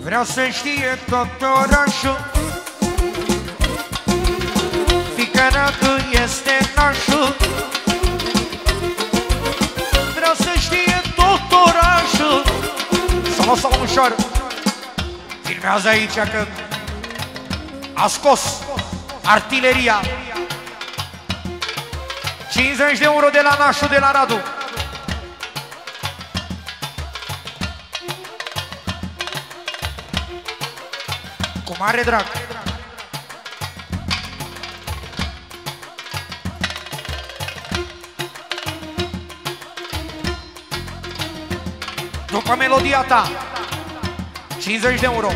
Vreau să știe tot orașul, fiică Radu este nașul. Vreau să știe tot orașul. Să lăsă la ușoară. Filmează aici că a scos artileria. 50 de euro de la nașul de la Radu. Cu mare drag. După melodia ta 50 de euro.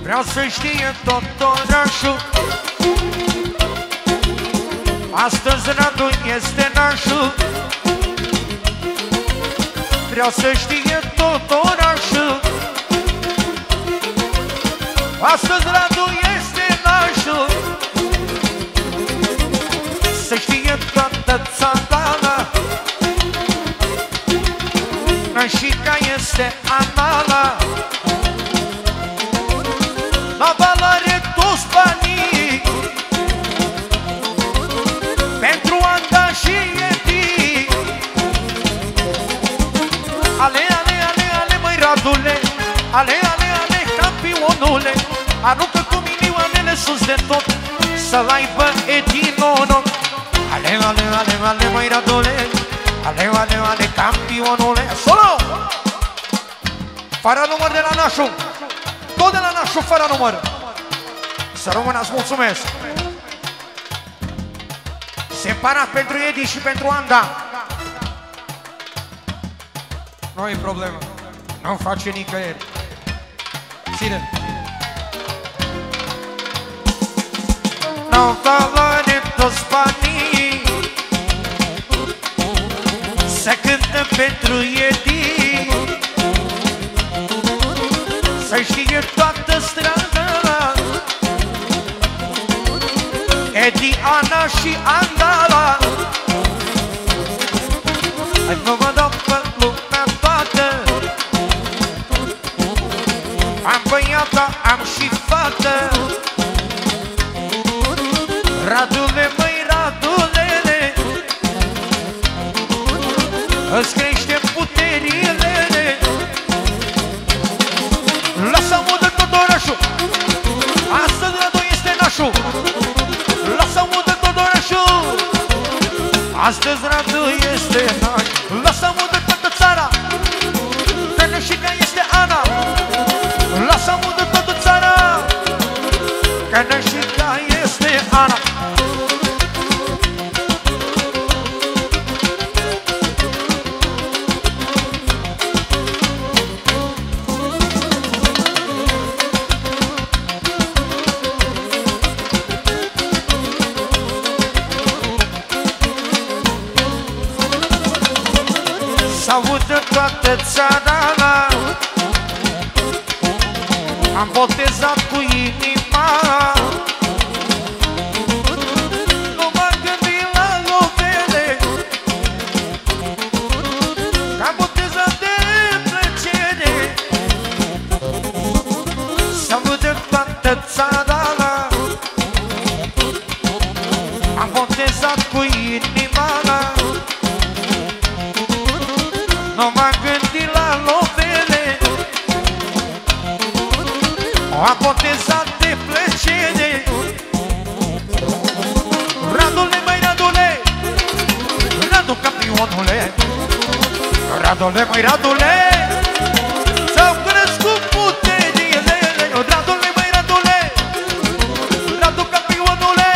Vreau să știe tot orașul, astăzi Radu este nașul. Vreau să știe tot orașul, astăzi Radu este nașul. Să știe toată țara, nașica este Anala. La valoare toți banii pentru Anda și Edi. Ale, ale, ale, ale, măi Radule, ale, ale, ale, campionule, aruncă cu milioanele sus de tot, să-l aibă Edi noroc. Ale, ale, ale, ale, măi Radule, ale, ale, ale, campionule. Solo! Fără număr de la nașul, tot de la nașul fără număr. Să rămână, îți mulțumesc. Separat pentru Edi și pentru Anda. Nu e problemă, nu face nicăieri. Ține. N-au valoare toți banii, să cântă pentru Edi. Să știe toată strada, Edi, Ana și Andala. Hai că vă dau pe lumea toată, am băiata, am și fată. Radule, măi Radulele, îți crește puterile. Lasă mudă tot orașul, astăzi Radu este nașul. Lasă mudă tot orașul, astăzi Radu este nașul. Lasă mudă toată țara, că nașica este Ana. Lasă mudă toată țara, că nașica este Ana. S-audă toată țara, am botezat cu inima. Nu m-am gândit la lovele, am botezat de plăcere. S-audă toată țara, am botezat cu inima. Nu m-am gândit la lovele, am botezat de plăcere. Radule, măi Radule, Radu campionule, Radule, măi Radule, s-au crescut puterile. Radule, măi Radule, Radu campionule,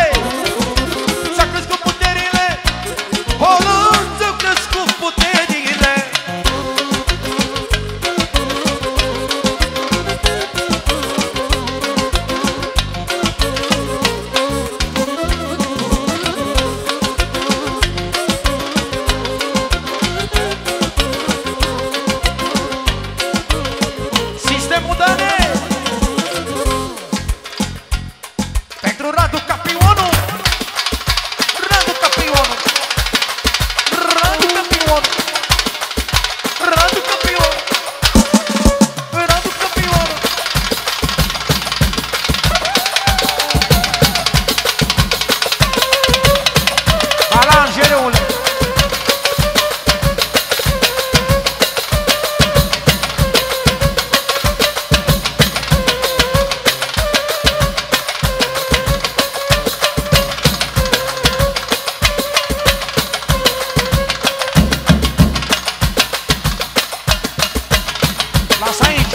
s-au crescut puterile. S-au crescut puterile. Lasă aici.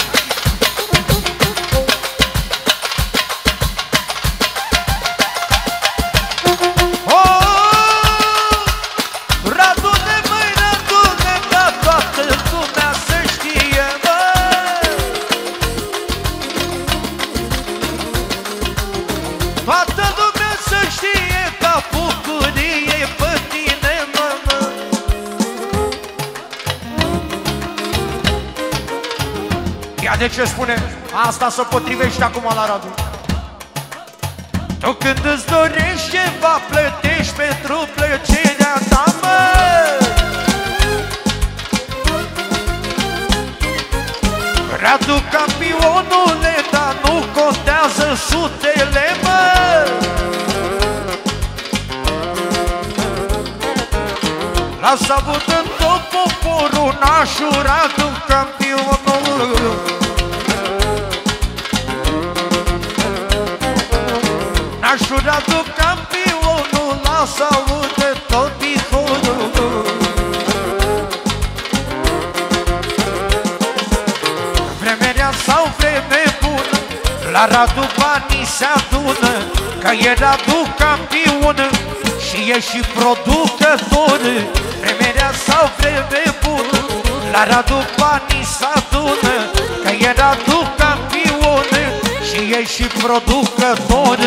Radune, măi, radune, ca toată lumea să știe, mă. Toată lumea să știe ca bucurie pe tine, mă. Ia de ce spune? Asta se potrivește acum la Radu. Tu când îți dorești ceva, plătești pentru plăcerea ta, mă. Radu campionule, dar nu contează sutele, mă. Lasă avut în tot poporul nașul Radu campionul. Nașul Radu campionul, lasă aude tot Bihorul. Vreme rea sau vreme bună, la Radu banii se adună, că e Radu campion și e și producător. Vreme rea sau vreme bună, la Radu banii se adună, că e Radu campion și e și producător.